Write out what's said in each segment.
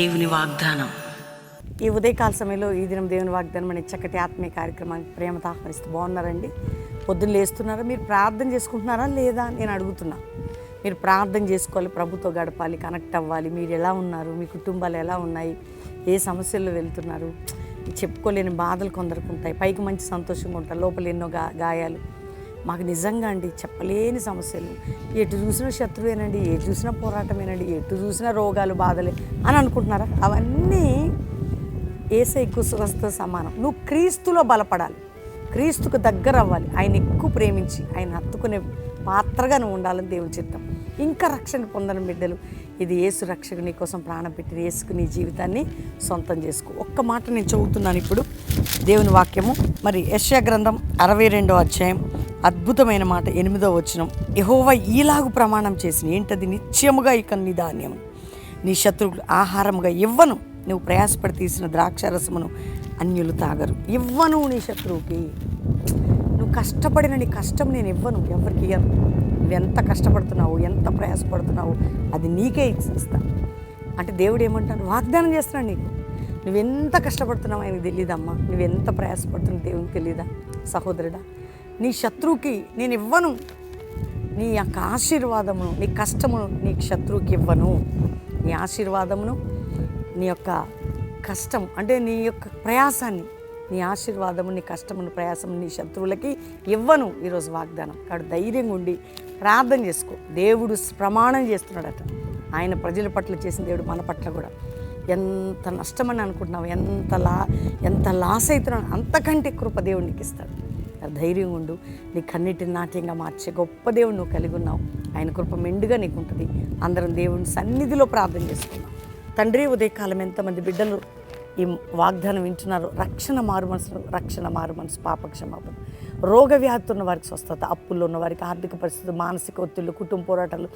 దేవుని వాగ్దానం. ఈ ఉదయకాల సమయంలో ఈ దినం దేవుని వాగ్దానం అనే చక్కటి ఆత్మీయ కార్యక్రమానికి ప్రేమతో ఆహ్వానిస్తూ బాగున్నారండి. పొద్దున్న లేస్తున్నారా? మీరు ప్రార్థన చేసుకుంటున్నారా లేదా నేను అడుగుతున్నా. మీరు ప్రార్థన చేసుకోవాలి, ప్రభుతో గడపాలి, కనెక్ట్ అవ్వాలి. మీరు ఎలా ఉన్నారు, మీ కుటుంబాలు ఎలా ఉన్నాయి, ఏ సమస్యల్లో వెళ్తున్నారు, చెప్పుకోలేని బాధలు కొందరికి ఉంటాయి, పైకి మంచి సంతోషంగా ఉంటారు, లోపల ఎన్నో గాయాలు. మాకు నిజంగా అండి చెప్పలేని సమస్యలు, ఎటు చూసినా శత్రువేనండి, ఎటు చూసినా పోరాటమేనండి, ఎటు చూసినా రోగాలు బాధలే అని అనుకుంటున్నారా? అవన్నీ యేసయ్యకు స్వస్థతో సమానం. నువ్వు క్రీస్తులో బలపడాలి, క్రీస్తుకు దగ్గర అవ్వాలి, ఆయన ఎక్కువ ప్రేమించి ఆయన హత్తుకునే పాత్రగా నువ్వు ఉండాలని దేవుని చిత్తం. ఇంకా రక్షణ పొందని బిడ్డలు, ఇది యేసు రక్షకు నీ కోసం ప్రాణం పెట్టిన యేసుకు నీ జీవితాన్ని సొంతం చేసుకో. ఒక్క మాట నేను చదువుతున్నాను ఇప్పుడు దేవుని వాక్యము. మరి యెషయా గ్రంథం 62వ అధ్యాయం అద్భుతమైన మాట 8వ వచనం. యెహోవా ఈలాగు ప్రమాణం చేసిన ఏంటది? నిత్యముగా ఇక నీ ధాన్యము నీ శత్రువులు ఆహారముగా ఇవ్వను, నువ్వు ప్రయాసపడి తీసిన ద్రాక్షారసమును అన్యులు తాగరు. ఇవ్వను నీ శత్రువుకి. నువ్వు కష్టపడిన నీ కష్టం నేను ఇవ్వను, ఎవరికి ఇవ్వను. నువ్వు ఎంత కష్టపడుతున్నావు, ఎంత ప్రయాసపడుతున్నావు, అది నీకే ఇస్తా అంటే దేవుడు ఏమంటాడు? వాగ్దానం చేస్తున్నాడు నీకు. నువ్వెంత కష్టపడుతున్నావు ఆయనకు తెలియదమ్మా, నువ్వెంత ప్రయాసపడుతున్నావు దేవునికి తెలియదా? సహోదరుడా, నీ శత్రువుకి నేను ఇవ్వను, నీ యొక్క ఆశీర్వాదమును, నీ కష్టమును నీ శత్రువుకి ఇవ్వను. నీ ఆశీర్వాదమును, నీ యొక్క కష్టం అంటే నీ యొక్క ప్రయాసాన్ని, నీ ఆశీర్వాదము, నీ కష్టమును, ప్రయాసము నీ శత్రువులకి ఇవ్వను. ఈరోజు వాగ్దానం కాబట్టి ధైర్యంగా ఉండి ప్రార్థన చేసుకో. దేవుడు ప్రమాణం చేస్తున్నాడట. ఆయన ప్రజల పట్ల చేసిన దేవుడు మన పట్ల కూడా. ఎంత నష్టమని అనుకుంటున్నావు, ఎంత లాస్ అవుతున్నావు, అంతకంటే కృప దేవుడు నీకు ఇస్తాడు. ధైర్యంగా ఉండు. నీ కన్నిటిని నాట్యంగా మార్చే గొప్ప దేవుడు నువ్వు కలిగి ఉన్నావు. ఆయన కృప మెండుగా నీకు ఉంటుంది. అందరం దేవుని సన్నిధిలో ప్రార్థన చేసుకున్నాం. తండ్రి, ఉదయకాలం ఎంతమంది బిడ్డలు ఈ వాగ్దానం వింటున్నారు. రక్షణ మారు మనసు, పాపక్షమాపణ, రోగ వ్యాధి ఉన్న వారికి స్వస్థత, అప్పుల్లో ఉన్న వారికి ఆర్థిక పరిస్థితులు, మానసిక ఒత్తిళ్ళు, కుటుంబ పోరాటాలు,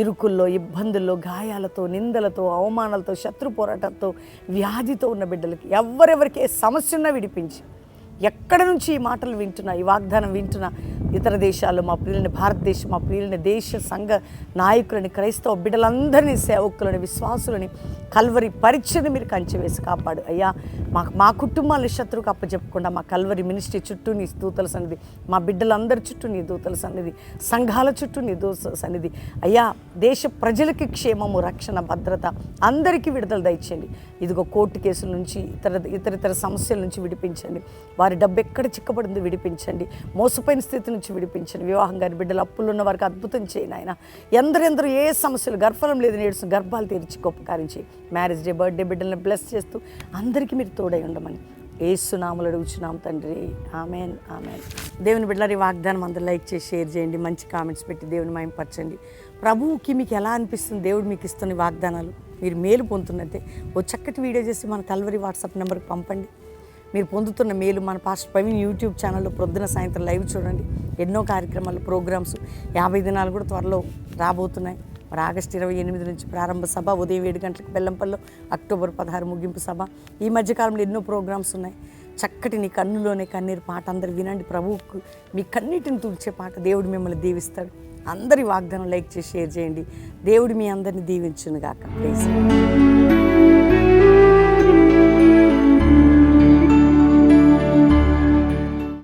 ఇరుకుల్లో, ఇబ్బందుల్లో, గాయాలతో, నిందలతో, అవమానాలతో, శత్రు పోరాటాలతో, వ్యాధితో ఉన్న బిడ్డలకి ఎవరెవరికి ఏ సమస్య ఉన్నా విడిపించి, ఎక్కడ నుంచి ఈ మాటలు వింటున్నా, ఈ వాగ్దానం వింటున్నా, ఇతర దేశాలు మా ప్రియులని, భారతదేశం మా ప్రియులని, దేశ సంఘ నాయకులని, క్రైస్తవ బిడ్డలందరినీ, సేవకులని, విశ్వాసులని కల్వరి పరీక్షని మీరు కంచె వేసి కాపాడు అయ్యా. మా కుటుంబాలను శత్రువుకు అప్పచెప్పకుండా మా కల్వరి మినిస్ట్రీ చుట్టూ నీ దూతల సన్నిధి, మా బిడ్డలందరి చుట్టూ నీ దూతల సన్నిధి, సంఘాల చుట్టూ నీ దూతల సన్నిధి అయ్యా. దేశ ప్రజలకి క్షేమము, రక్షణ, భద్రత, అందరికీ విడుదల దయచేయండి. ఇదిగో కోర్టు కేసుల నుంచి, ఇతర సమస్యల నుంచి విడిపించండి. వారి డబ్బు ఎక్కడ చిక్కబడిందో విడిపించండి. మోసపోయిన స్థితి నుంచి విడిపించండి. వివాహం గారి బిడ్డలు, అప్పులు ఉన్న వారికి అద్భుతం చేయండి ఆయన. ఎందరెందరూ ఏ సమస్యలు, గర్భఫలం లేదు నేడుస్తున్న గర్భాలు తెరిచి గొప్పకారం చేయి. మ్యారేజ్ డే, బర్త్డే బిడ్డలను బ్లెస్ చేస్తూ అందరికీ మీరు తోడై ఉండమని యేసు నామములో అడుగుచున్నాం తండ్రి. Amen, amen. దేవుని బిడ్డలారి వాగ్దానం అందరూ లైక్ చేసి షేర్ చేయండి, మంచి కామెంట్స్ పెట్టి దేవుని మహిమపరచండి. ప్రభువుకి మీకు ఎలా అనిపిస్తుంది దేవుడు మీకు ఇస్తున్న వాగ్దానాలు, మీరు మేలు పొందుతున్నట్టే ఓ చక్కటి వీడియో చేసి మన కల్వరి వాట్సాప్ నెంబర్కి పంపండి. మీరు పొందుతున్న మేలు మన పాస్టర్ ప్రవీణ్ యూట్యూబ్ ఛానల్లో ప్రొద్దున సాయంత్రం లైవ్ చూడండి. ఎన్నో కార్యక్రమాలు, ప్రోగ్రామ్స్, 50 దినాలు కూడా త్వరలో రాబోతున్నాయి. మరి ఆగస్టు 28 నుంచి ప్రారంభ సభ, ఉదయం 7 గంటలకు బెల్లంపల్లిలో, అక్టోబర్ 16 ముగింపు సభ. ఈ మధ్యకాలంలో ఎన్నో ప్రోగ్రామ్స్ ఉన్నాయి. చక్కటి నీ కన్నులోనే కన్నీరు పాట అందరు వినండి. ప్రభువుకు మీ కన్నీటిని తుడిచే పాట. దేవుడు మిమ్మల్ని దీవిస్తాడు. అందరి వాగ్దానం లైక్ చేసి షేర్ చేయండి. దేవుడు మీ అందరిని దీవించును గాక. ప్లీజ్.